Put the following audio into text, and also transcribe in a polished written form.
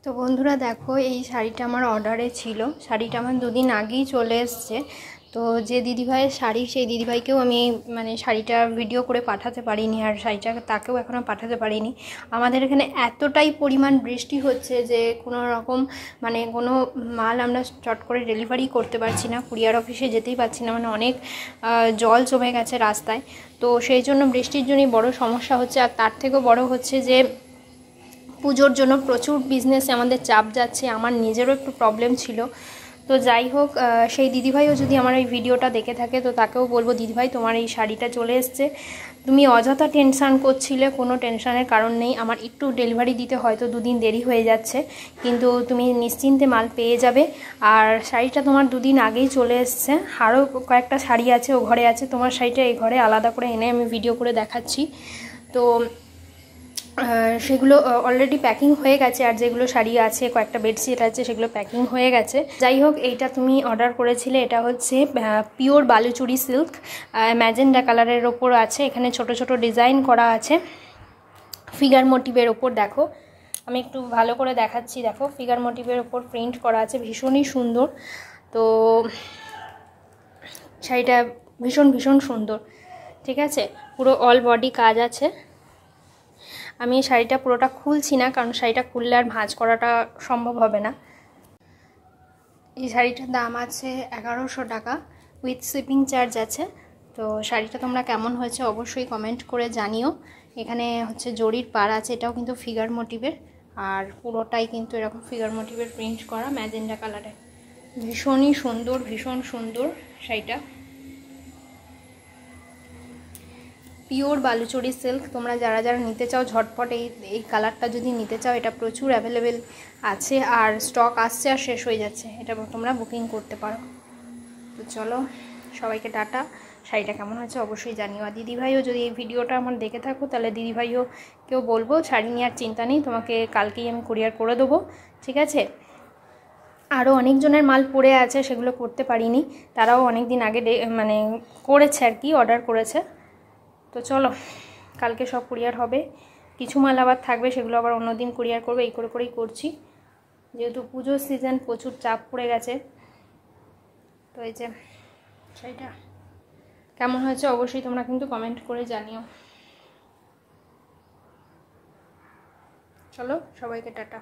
তো বন্ধুরা দেখো, এই শাড়িটা আমার অর্ডারে ছিল। শাড়িটা আমার দুদিন আগেই চলে এসছে। তো যে দিদিভাইয়ের শাড়ি, সেই দিদিভাইকেও আমি শাড়িটা ভিডিও করে পাঠাতে পারিনি, আর শাড়িটা তাকেও এখনও পাঠাতে পারিনি। আমাদের এখানে এতটাই পরিমাণ বৃষ্টি হচ্ছে যে কোনো রকম কোনো মাল আমরা চট করে ডেলিভারি করতে পারছি না, কুরিয়ার অফিসে যেতেই পারছি না। অনেক জল জমে গেছে রাস্তায়। তো সেই জন্য বৃষ্টির জন্যই বড় সমস্যা হচ্ছে। আর তার থেকেও বড় হচ্ছে যে পুজোর জন্য প্রচুর বিজনেসে আমাদের চাপ যাচ্ছে। আমার নিজেরও একটু প্রবলেম ছিল। তো যাই হোক, সেই দিদিভাইও যদি আমার এই ভিডিওটা দেখে থাকে, তো তাকেও বলবো, দিদিভাই তোমার এই শাড়িটা চলে এসছে। তুমি অযথা টেনশান করছিলে, কোনো টেনশানের কারণ নেই। আমার একটু ডেলিভারি দিতে হয়তো দুদিন দেরি হয়ে যাচ্ছে, কিন্তু তুমি নিশ্চিন্তে মাল পেয়ে যাবে। আর শাড়িটা তোমার দুদিন আগেই চলে এসছে। আরও কয়েকটা শাড়ি আছে, ও ঘরে আছে। তোমার শাড়িটা এই ঘরে আলাদা করে এনে আমি ভিডিও করে দেখাচ্ছি। তো সেগুলো অলরেডি প্যাকিং হয়ে গেছে। আর যেগুলো শাড়ি আছে, কয়েকটা বেডশিট আছে, সেগুলো প্যাকিং হয়ে গেছে। যাই হোক, এইটা তুমি অর্ডার করেছিলে, এটা হচ্ছে পিওর বালুচুরি সিল্ক, ম্যাজেন্ডা কালারের ওপর আছে। এখানে ছোট ছোট ডিজাইন করা আছে ফিগার মোটিভের ওপর। দেখো, আমি একটু ভালো করে দেখাচ্ছি। দেখো, ফিগার মোটিভের ওপর প্রিন্ট করা আছে, ভীষণই সুন্দর। তো শাড়িটা ভীষণ ভীষণ সুন্দর, ঠিক আছে। পুরো অল বডি কাজ আছে। আমি এই শাড়িটা পুরোটা খুলছি না, কারণ শাড়িটা খুললে আর ভাঁজ করাটা সম্ভব হবে না। এই শাড়িটার দাম আছে 1100 টাকা, উইথ শিপিং চার্জ আছে। তো শাড়িটা তোমরা কেমন হয়েছে অবশ্যই কমেন্ট করে জানিও। এখানে হচ্ছে জরির পাড় আছে, এটাও কিন্তু ফিগার মোটিভের। আর পুরোটাই কিন্তু এরকম ফিগার মোটিভের প্রিন্ট করা, ম্যাজেন্ডা কালারে। ভীষণই সুন্দর, ভীষণ সুন্দর শাড়িটা। Pure Baluchari silk. তোমরা যারা যারা নিতে চাও ঝটপট এই কালারটা যদি নিতে চাও, এটা প্রচুর অ্যাভেলেবেল আছে, আর স্টক আসছে আর শেষ হয়ে যাচ্ছে। এটা তোমরা বুকিং করতে পারো। তো চলো, সবাইকে টাটা। শাড়িটা কেমন হয়েছে অবশ্যই জানিও। আর দিদিভাইও যদি এই ভিডিওটা আমার দেখে থাকো, তাহলে দিদিভাইও কেউ বলবো, শাড়ি নেওয়ার চিন্তা নেই, তোমাকে কালকেই আমি কুরিয়ার করে দেবো, ঠিক আছে। আরও অনেকজনের মাল পড়ে আছে, সেগুলো করতে পারিনি। তারাও অনেক দিন আগে করেছে আর কি, অর্ডার করেছে। তো চলো, কালকে সব কুরিয়ার হবে। কিছু মাল আবার থাকবে, সেগুলো আবার অন্যদিন কুরিয়ার করবে। এই করে করেই করছি, যেহেতু পুজোর সিজন, প্রচুর চাপ পড়ে গেছে। তো এই যে শাড়িটা কেমন হয়েছে অবশ্যই তোমরা কিন্তু কমেন্ট করে জানিও। চলো, সবাইকে টাটা।